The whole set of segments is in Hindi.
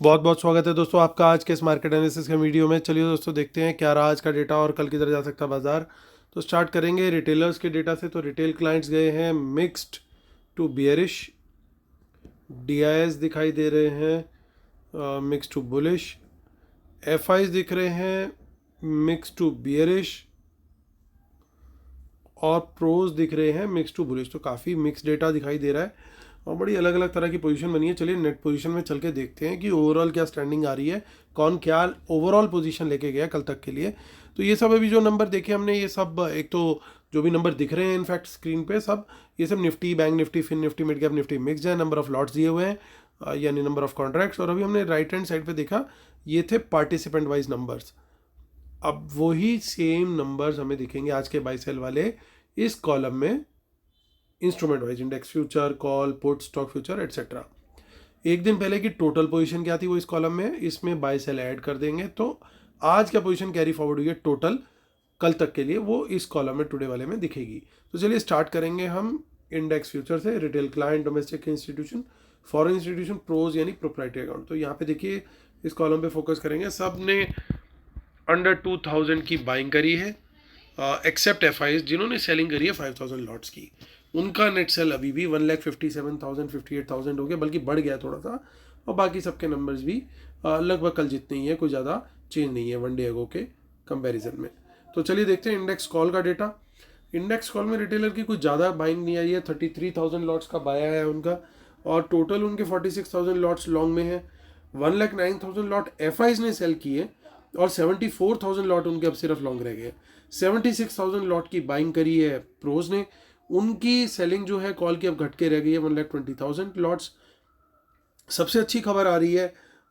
बहुत बहुत स्वागत है दोस्तों आपका आज के इस मार्केट एनालिसिस के वीडियो में। चलिए दोस्तों देखते हैं क्या रहा आज का डेटा और कल किधर जा सकता है बाजार। तो स्टार्ट करेंगे रिटेलर्स के डेटा से। तो रिटेल क्लाइंट्स गए हैं मिक्स्ड टू बियरिश, डीआईएस दिखाई दे रहे हैं मिक्स टू बुलिश, एफआईज दिख रहे हैं मिक्स टू बियरिश और प्रोज दिख रहे हैं मिक्स टू बुलिश। तो काफ़ी मिक्स डेटा दिखाई दे रहा है और बड़ी अलग अलग तरह की पोजीशन बनी है। चलिए नेट पोजीशन में चल के देखते हैं कि ओवरऑल क्या स्टैंडिंग आ रही है, कौन क्या ओवरऑल पोजीशन लेके गया कल तक के लिए। तो ये सब अभी जो नंबर देखे हमने, ये सब एक तो जो भी नंबर दिख रहे हैं इनफैक्ट स्क्रीन पे सब, ये सब Nifty, bank Nifty, fin Nifty, mid cap Nifty mix है। नंबर ऑफ लॉट्स दिए हुए हैं यानी नंबर ऑफ कॉन्ट्रैक्ट्स। और अभी हमने राइट हैंड साइड पे देखा, ये थे पार्टिसिपेंट वाइज नंबर्स। अब वही सेम नंबर्स हमें दिखेंगे आज के बाई सेल वाले इस कॉलम में, instrument wise, index future, call, put, stock future etcetera. एक दिन पहले की टोटल पोजीशन क्या थी वो इस कॉलम में, इसमें बाय सेल ऐड कर देंगे तो आज क्या पोजीशन कैरी फॉरवर्ड हुई है टोटल कल तक के लिए, वो इस कॉलम में टुडे वाले में दिखेगी। तो चलिए स्टार्ट करेंगे हम इंडेक्स फ्यूचर से। Retail client, domestic institution, foreign institution, pros यानी प्रोप्राइटरी अकाउंट। तो यहाँ पे देखिए इस कॉलम पे फोकस करेंगे। सब ने अंडर 2000 की बाइंग करी है एक्सेप्ट एफआईज जिन्होंने सेलिंग करी है 5000 लॉट्स की। उनका नेट सेल अभी भी 1,57,000 58,000 हो गया, बल्कि बढ़ गया थोड़ा सा। और बाकी सबके नंबर्स भी लगभग कल जितने ही है, कोई ज़्यादा चेंज नहीं है वन डे अगो के कंपैरिजन में। तो चलिए देखते हैं इंडेक्स कॉल का डेटा। इंडेक्स कॉल में रिटेलर की कुछ ज़्यादा बाइंग नहीं आई है, 33,000 लॉट्स का बाया है उनका, और टोटल उनके 46,000 लॉट्स लॉन्ग में है। 1,09,000 लॉट एफआईज ने सेल किए और 74,000 लॉट उनके अब सिर्फ लॉन्ग रह गए। 76,000 लॉट की बाइंग करी है प्रोज ने, उनकी सेलिंग जो है कॉल की अब घट के रह गई है 1,20,000 लॉट्स। सबसे अच्छी खबर आ रही है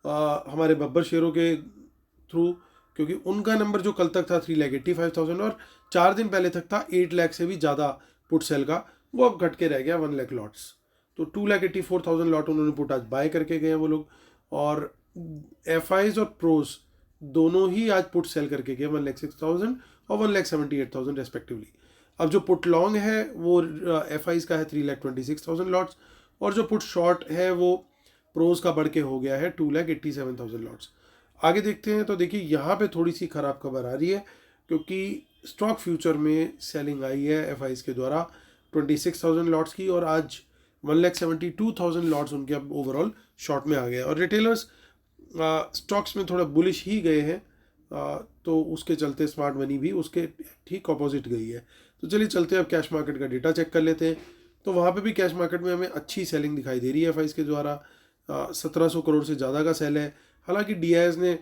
हमारे बब्बर शेयरों के थ्रू, क्योंकि उनका नंबर जो कल तक था 3,85,000 और 4 दिन पहले तक था 8 लाख से भी ज़्यादा पुट सेल का, वो अब घट के रह गया 1 लाख लॉट्स। तो 2,84,000 लॉट उन्होंने पुट आज बाय करके गए वो लोग। और एफआईज और प्रोज दोनों ही आज पुट सेल करके गए 1,06,000 और 1,78,000 रेस्पेक्टिवली। अब जो पुट लॉन्ग है वो एफआईज का है 3,26,000 लॉट्स, और जो पुट शॉर्ट है वो प्रोज का बढ़ के हो गया है 2,87,000 लॉट्स। आगे देखते हैं। तो देखिए यहाँ पे थोड़ी सी खराब खबर आ रही है, क्योंकि स्टॉक फ्यूचर में सेलिंग आई है एफआईज के द्वारा 26,000 लॉट्स की, और आज 1,72,000 लॉट्स उनके अब ओवरऑल शॉर्ट में आ गए। और रिटेलर्स स्टॉक्स में थोड़ा बुलिश ही गए हैं, तो उसके चलते स्मार्ट मनी भी उसके ठीक ऑपोजिट गई है। तो चलिए चलते हैं अब कैश मार्केट का डेटा चेक कर लेते हैं। तो वहाँ पे भी कैश मार्केट में हमें अच्छी सेलिंग दिखाई दे रही है एफआईज के द्वारा। 1,700 करोड़ से ज़्यादा का सेल है। हालांकि डीआईएस ने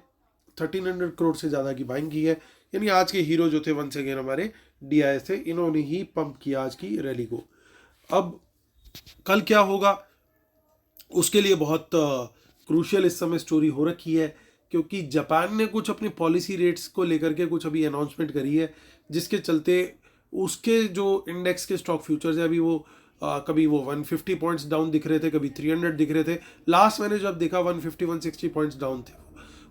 1,300 करोड़ से ज़्यादा की बाइंग की है, यानी आज के हीरो जो थे वंस अगेन हमारे डीआईएस थे, इन्होंने ही पंप किया आज की रैली को। अब कल क्या होगा उसके लिए बहुत क्रूशियल इस समय स्टोरी हो रखी है, क्योंकि जापान ने कुछ अपनी पॉलिसी रेट्स को लेकर के कुछ अभी अनाउंसमेंट करी है, जिसके चलते उसके जो इंडेक्स के स्टॉक फ्यूचर्स है अभी वो कभी वो 150 पॉइंट्स डाउन दिख रहे थे, कभी 300 दिख रहे थे। लास्ट मैंने जब देखा 150 160 पॉइंट्स डाउन थे।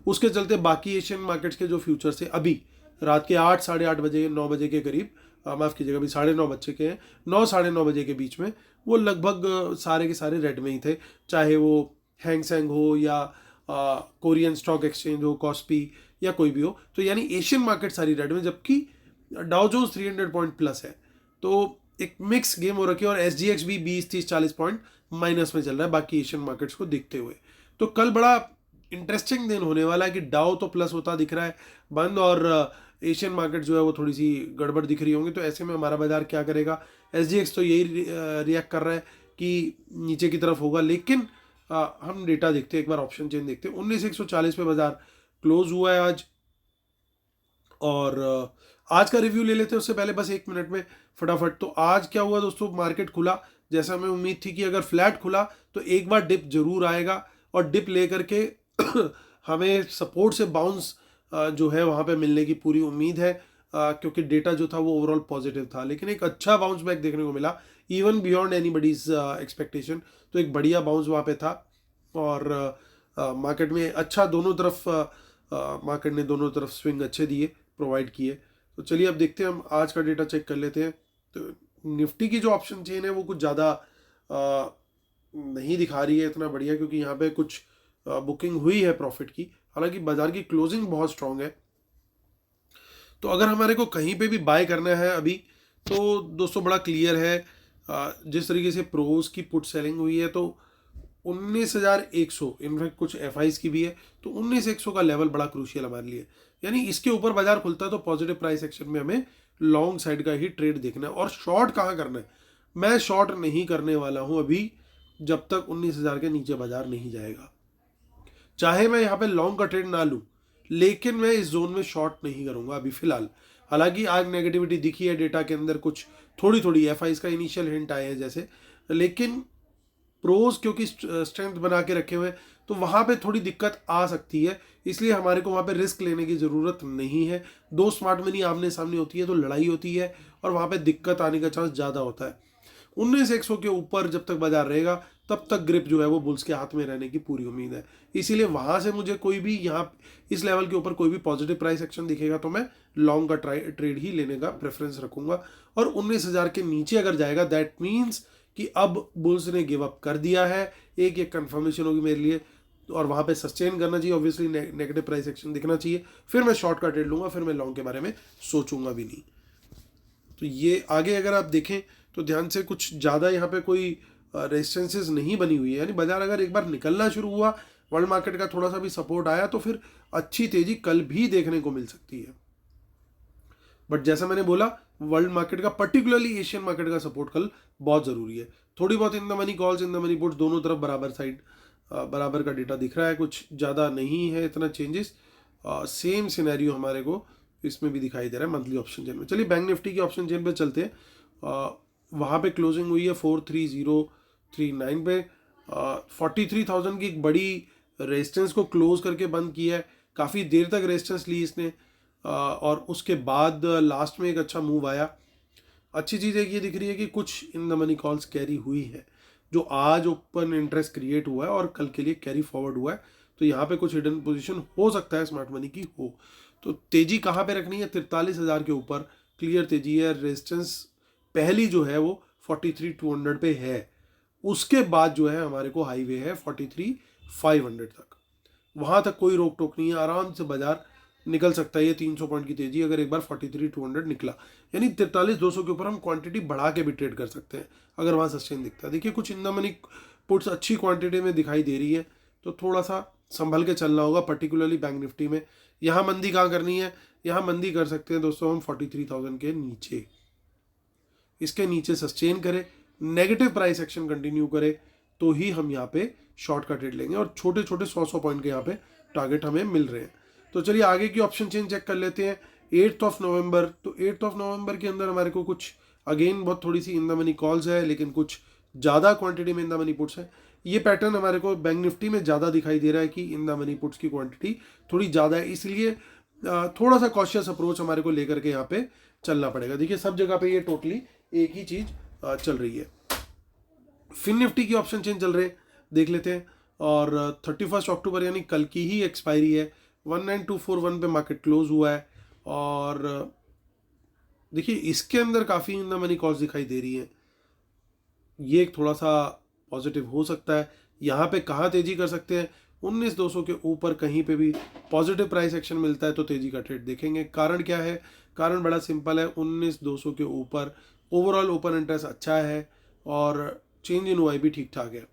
उसके चलते बाकी एशियन मार्केट्स के जो फ्यूचर्स थे अभी रात के 8 साढ़े 8 बजे 9 बजे के करीब, माफ़ कीजिएगा अभी 9:30 बज चुके हैं, 9 साढ़े 9 बजे के बीच में वो लगभग सारे के सारे रेड में ही थे। चाहे वो हैंग सेंग हो या कोरियन स्टॉक एक्सचेंज हो, कॉस्पी या कोई भी हो, तो यानी एशियन मार्केट सारी रेड में, जबकि डाउ जोन्स 300 पॉइंट प्लस है। तो एक मिक्स गेम हो रखी है, और एसजीएक्स भी 20 30 40 पॉइंट माइनस में चल रहा है बाकी एशियन मार्केट्स को देखते हुए। तो कल बड़ा इंटरेस्टिंग दिन होने वाला है कि डाउ तो प्लस होता दिख रहा है बंद, और एशियन मार्केट जो है वो थोड़ी सी गड़बड़ दिख रही होंगी। तो ऐसे में हमारा बाजार क्या करेगा? एसजीएक्स तो यही रिएक्ट कर रहा है कि नीचे की तरफ होगा, लेकिन हम डेटा देखते हैं, एक बार ऑप्शन चेन देखते हैं। 19,140 पे बाजार क्लोज हुआ है आज। और आज का रिव्यू ले लेते हैं उससे पहले बस 1 मिनट में फटाफट। तो आज क्या हुआ दोस्तों, मार्केट खुला जैसा हमें उम्मीद थी कि अगर फ्लैट खुला तो एक बार डिप जरूर आएगा, और डिप लेकर के हमें सपोर्ट से बाउंस जो है वहाँ पे मिलने की पूरी उम्मीद है, क्योंकि डेटा जो था वो ओवरऑल पॉजिटिव था। लेकिन एक अच्छा बाउंस बैक देखने को मिला, इवन बियॉन्ड एनीबडीज एक्सपेक्टेशन। तो एक बढ़िया बाउंस वहाँ पे था, और मार्केट में अच्छा दोनों तरफ मार्केट ने दोनों तरफ स्विंग अच्छे दिए, प्रोवाइड किए। तो चलिए अब देखते हैं, हम आज का डेटा चेक कर लेते हैं। तो निफ्टी की जो ऑप्शन चेन है वो कुछ ज़्यादा नहीं दिखा रही है इतना बढ़िया, क्योंकि यहाँ पे कुछ बुकिंग हुई है प्रॉफिट की, हालांकि बाजार की क्लोजिंग बहुत स्ट्रांग है। तो अगर हमारे को कहीं पे भी बाय करना है अभी, तो दोस्तों बड़ा क्लियर है, जिस तरीके से प्रोज की पुट सेलिंग हुई है तो 19,100, इनफैक्ट कुछ एफ की भी है, तो 19,100 का लेवल बड़ा क्रूशियल हमारे लिए। यानी इसके ऊपर बाजार खुलता है तो पॉजिटिव प्राइस एक्शन में हमें लॉन्ग साइड का ही ट्रेड देखना है। और शॉर्ट कहाँ करना है, मैं शॉर्ट नहीं करने वाला हूं अभी जब तक 19,000 के नीचे बाजार नहीं जाएगा। चाहे मैं यहाँ पे लॉन्ग का ट्रेड ना लूँ, लेकिन मैं इस जोन में शॉर्ट नहीं करूंगा अभी फिलहाल। हालांकि आज नेगेटिविटी दिखी है डेटा के अंदर, कुछ थोड़ी थोड़ी एफ का इनिशियल हिंट आए हैं जैसे, लेकिन प्रोज क्योंकि स्ट्रेंथ बना के रखे हुए, तो वहां पे थोड़ी दिक्कत आ सकती है। इसलिए हमारे को वहां पे रिस्क लेने की ज़रूरत नहीं है। दो स्मार्ट मनी आमने सामने होती है तो लड़ाई होती है और वहां पे दिक्कत आने का चांस ज़्यादा होता है। 19,100 के ऊपर जब तक बाजार रहेगा तब तक ग्रिप जो है वो बुल्स के हाथ में रहने की पूरी उम्मीद है। इसीलिए वहां से मुझे कोई भी यहाँ इस लेवल के ऊपर कोई भी पॉजिटिव प्राइस एक्शन दिखेगा तो मैं लॉन्ग का ट्रेड ही लेने का प्रेफरेंस रखूंगा। और 19,000 के नीचे अगर जाएगा, दैट मीन्स कि अब बुल्स ने गिव अप कर दिया है, एक कंफर्मेशन होगी मेरे लिए। और वहां पे सस्टेन करना चाहिए, ऑब्वियसली नेगेटिव प्राइस एक्शन दिखना चाहिए, फिर मैं शॉर्ट का ट्रेड लूंगा, फिर मैं लॉन्ग के बारे में सोचूंगा भी नहीं। तो ये आगे अगर आप देखें तो ध्यान से, कुछ ज़्यादा यहाँ पे कोई रेजिस्टेंसेस नहीं बनी हुई है। यानी बाजार अगर एक बार निकलना शुरू हुआ, वर्ल्ड मार्केट का थोड़ा सा भी सपोर्ट आया तो फिर अच्छी तेजी कल भी देखने को मिल सकती है। बट जैसा मैंने बोला, वर्ल्ड मार्केट का पर्टिकुलरली एशियन मार्केट का सपोर्ट कल बहुत ज़रूरी है। थोड़ी बहुत in the money calls, in the money puts दोनों तरफ बराबर साइड बराबर का डेटा दिख रहा है, कुछ ज़्यादा नहीं है इतना चेंजेस। सेम सिनेरियो हमारे को इसमें भी दिखाई दे रहा है मंथली ऑप्शन चेन में। चलिए बैंक निफ्टी की ऑप्शन चेन पे चलते हैं। वहाँ पे क्लोजिंग हुई है 43,039 पे। 43,000 की एक बड़ी रेजिस्टेंस को क्लोज करके बंद किया है, काफ़ी देर तक रेजिस्टेंस ली इसने, और उसके बाद लास्ट में एक अच्छा मूव आया। अच्छी चीज़ एक ये दिख रही है कि कुछ in the money calls carry हुई है, जो आज ओपन इंटरेस्ट क्रिएट हुआ है और कल के लिए कैरी फॉरवर्ड हुआ है। तो यहाँ पे कुछ हिडन पोजीशन हो सकता है स्मार्ट मनी की हो। तो तेजी कहाँ पे रखनी है, 43,000 के ऊपर क्लियर तेजी है। रेजिस्टेंस पहली जो है वो 43,200 पे है, उसके बाद जो है हमारे को हाईवे है 43,500 तक। वहाँ तक कोई रोक टोक नहीं है, आराम से बाजार निकल सकता है। ये 300 पॉइंट की तेजी अगर एक बार 43,200 निकला, यानी 43,200 के ऊपर हम क्वांटिटी बढ़ा के भी ट्रेड कर सकते हैं अगर वहाँ सस्टेन दिखता है। देखिए कुछ इन द मनी पुट्स अच्छी क्वांटिटी में दिखाई दे रही है, तो थोड़ा सा संभल के चलना होगा, पर्टिकुलरली बैंक निफ्टी में। यहाँ मंदी कहाँ करनी है, यहाँ मंदी कर सकते हैं दोस्तों हम 43,000 के नीचे। इसके नीचे सस्टेन करे, नेगेटिव प्राइस एक्शन कंटिन्यू करे, तो ही हम यहाँ पे शॉर्ट का ट्रेड लेंगे। और छोटे छोटे 100 पॉइंट के यहाँ पे टारगेट हमें मिल रहे हैं। तो चलिए आगे की ऑप्शन चेन चेक कर लेते हैं। 8 नवंबर, तो 8 नवंबर के अंदर हमारे को कुछ अगेन बहुत थोड़ी सी इन द मनी कॉल्स है, लेकिन कुछ ज़्यादा क्वांटिटी में इन द मनी पुट्स है। ये पैटर्न हमारे को बैंक निफ्टी में ज़्यादा दिखाई दे रहा है कि इन द मनी पुट्स की क्वांटिटी थोड़ी ज़्यादा है, इसलिए थोड़ा सा कॉशियस अप्रोच हमारे को लेकर के यहाँ पे चलना पड़ेगा। देखिए सब जगह पे ये टोटली एक ही चीज़ चल रही है। फिन निफ्टी की ऑप्शन चेन चल रहे, देख लेते हैं। और 31 अक्टूबर यानी कल की ही एक्सपायरी है, 19241 पे मार्केट क्लोज हुआ है। और देखिए इसके अंदर काफ़ी इन द मनी कॉल्स दिखाई दे रही है, ये एक थोड़ा सा पॉजिटिव हो सकता है। यहाँ पे कहाँ तेजी कर सकते हैं, 19,200 के ऊपर कहीं पे भी पॉजिटिव प्राइस एक्शन मिलता है तो तेजी का ट्रेड देखेंगे। कारण क्या है, कारण बड़ा सिंपल है, 19,200 के ऊपर ओवरऑल ओपन इंटरेस्ट अच्छा है और चेंज इन वाई भी ठीक ठाक है।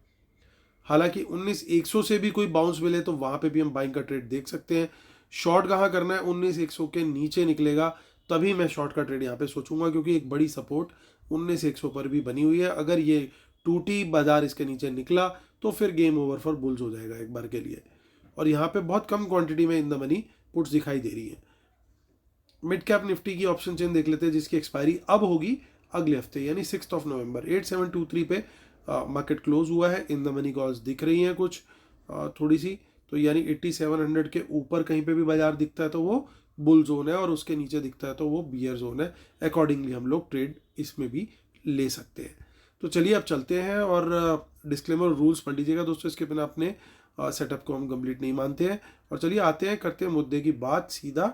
हालांकि 19,100 से भी कोई बाउंस मिले तो वहाँ पे भी हम बाइंग का ट्रेड देख सकते हैं। शॉर्ट कहाँ करना है, 19,100 के नीचे निकलेगा तभी मैं शॉर्ट का ट्रेड यहाँ पे सोचूंगा, क्योंकि एक बड़ी सपोर्ट 19,100 पर भी बनी हुई है। अगर ये टूटी, बाजार इसके नीचे निकला तो फिर गेम ओवर फॉर बुल्स हो जाएगा एक बार के लिए। और यहाँ पे बहुत कम क्वांटिटी में इन द मनी पुट्स दिखाई दे रही है। मिड कैप निफ्टी की ऑप्शन चेन देख लेते हैं, जिसकी एक्सपायरी अब होगी अगले हफ्ते यानी 6 नवंबर। 8723 पे मार्केट क्लोज हुआ है। इन द मनी कॉल्स दिख रही हैं कुछ थोड़ी सी, तो यानी 8700 के ऊपर कहीं पे भी बाजार दिखता है तो वो बुल जोन है, और उसके नीचे दिखता है तो वो बियर जोन है। अकॉर्डिंगली हम लोग ट्रेड इसमें भी ले सकते हैं। तो चलिए अब चलते हैं, और डिस्क्लेमर रूल्स पढ़ लीजिएगा दोस्तों, इसके बिना अपने सेटअप को हम कंप्लीट नहीं मानते हैं। और चलिए आते हैं, करते हैं मुद्दे की बात सीधा।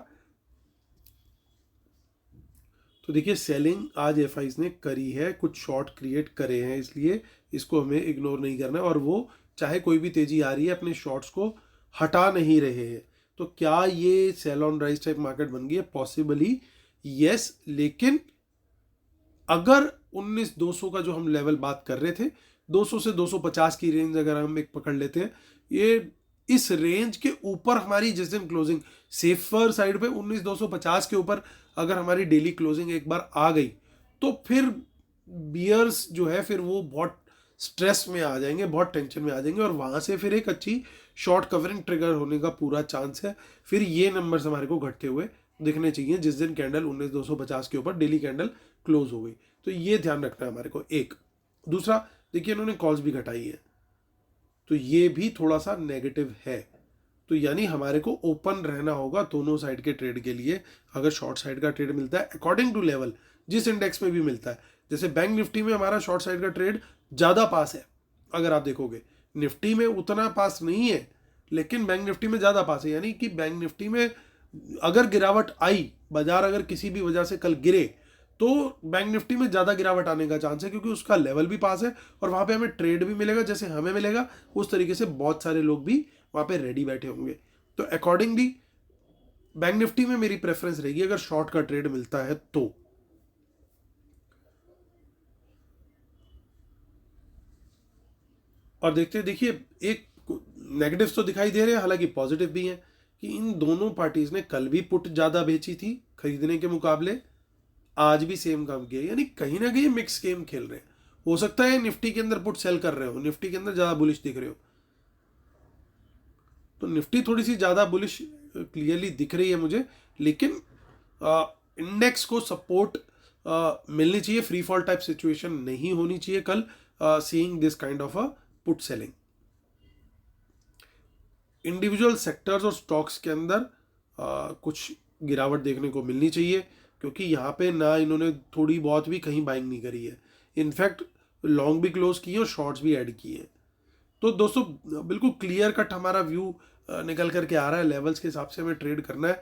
तो देखिए सेलिंग आज एफ ने करी है, कुछ शॉर्ट क्रिएट करे हैं, इसलिए इसको हमें इग्नोर नहीं करना है। और वो चाहे कोई भी तेजी आ रही है, अपने शॉर्ट्स को हटा नहीं रहे हैं। तो क्या ये sell on rise type market बन गई है? पॉसिबली यस, लेकिन अगर 19,200 का जो हम लेवल बात कर रहे थे, 200 से 250 की रेंज अगर हम एक पकड़ लेते हैं, ये इस रेंज के ऊपर हमारी जिस दिन क्लोजिंग सेफर साइड पे 19,250 के ऊपर अगर हमारी डेली क्लोजिंग एक बार आ गई, तो फिर बियर्स जो है फिर वो बहुत स्ट्रेस में आ जाएंगे, बहुत टेंशन में आ जाएंगे, और वहां से फिर एक अच्छी शॉर्ट कवरिंग ट्रिगर होने का पूरा चांस है। फिर ये नंबर्स हमारे को घटते हुए दिखने चाहिए जिस दिन कैंडल 19,250 के ऊपर डेली कैंडल क्लोज हो गई। तो ये ध्यान रखना है हमारे को। एक दूसरा, देखिए इन्होंने कॉल्स भी घटाई है, तो ये भी थोड़ा सा नेगेटिव है। तो यानी हमारे को ओपन रहना होगा दोनों साइड के ट्रेड के लिए। अगर शॉर्ट साइड का ट्रेड मिलता है अकॉर्डिंग टू लेवल, जिस इंडेक्स में भी मिलता है, जैसे बैंक निफ्टी में हमारा शॉर्ट साइड का ट्रेड ज़्यादा पास है, अगर आप देखोगे निफ्टी में उतना पास नहीं है, लेकिन बैंक निफ्टी में ज़्यादा पास है। यानी कि बैंक निफ्टी में अगर गिरावट आई, बाजार अगर किसी भी वजह से कल गिरे, तो बैंक निफ्टी में ज़्यादा गिरावट आने का चांस है, क्योंकि उसका लेवल भी पास है और वहाँ पे हमें ट्रेड भी मिलेगा। जैसे हमें मिलेगा उस तरीके से बहुत सारे लोग भी वहाँ पे रेडी बैठे होंगे। तो अकॉर्डिंगली बैंक निफ्टी में मेरी प्रेफरेंस रहेगी अगर शॉर्ट का ट्रेड मिलता है तो। और देखिए एक नेगेटिव्स तो दिखाई दे रहे हैं, हालांकि पॉजिटिव भी हैं, कि इन दोनों पार्टीज ने कल भी पुट ज़्यादा बेची थी खरीदने के मुकाबले, आज भी सेम काम किया। यानी कहीं ना कहीं मिक्स गेम खेल रहे हैं। हो सकता है निफ्टी के अंदर पुट सेल कर रहे हो, निफ्टी के अंदर ज़्यादा बुलिश दिख रहे हो, तो निफ्टी थोड़ी सी ज़्यादा बुलिश क्लियरली दिख रही है मुझे, लेकिन इंडेक्स को सपोर्ट मिलनी चाहिए। फ्री फॉल टाइप सिचुएशन नहीं होनी चाहिए कल, seeing this kind of a put selling. Individual sectors और स्टॉक्स के अंदर कुछ गिरावट देखने को मिलनी चाहिए, क्योंकि यहाँ पे ना इन्होंने थोड़ी बहुत भी कहीं बाइंग नहीं करी है, इनफैक्ट लॉन्ग भी क्लोज किए और शॉर्ट्स भी ऐड किए हैं। तो दोस्तों बिल्कुल क्लियर कट हमारा व्यू निकल करके आ रहा है, लेवल्स के हिसाब से हमें ट्रेड करना है।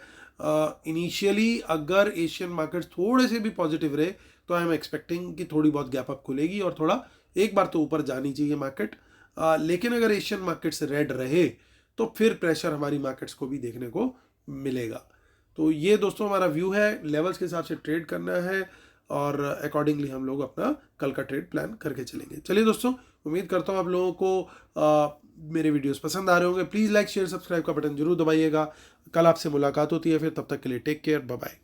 इनिशियली अगर एशियन मार्केट्स थोड़े से भी पॉजिटिव रहे, तो आई एम एक्सपेक्टिंग कि थोड़ी बहुत गैप अप खुलेगी और थोड़ा एक बार तो ऊपर जानी चाहिए मार्केट। लेकिन अगर एशियन मार्केट्स रेड रहे, तो फिर प्रेशर हमारी मार्केट्स को भी देखने को मिलेगा। तो ये दोस्तों हमारा व्यू है, लेवल्स के हिसाब से ट्रेड करना है और अकॉर्डिंगली हम लोग अपना कल का ट्रेड प्लान करके चलेंगे। चलिए दोस्तों, उम्मीद करता हूँ आप लोगों को मेरे वीडियोस पसंद आ रहे होंगे। प्लीज़ लाइक शेयर सब्सक्राइब का बटन जरूर दबाइएगा। कल आपसे मुलाकात होती है फिर, तब तक के लिए टेक केयर, बाय बाय।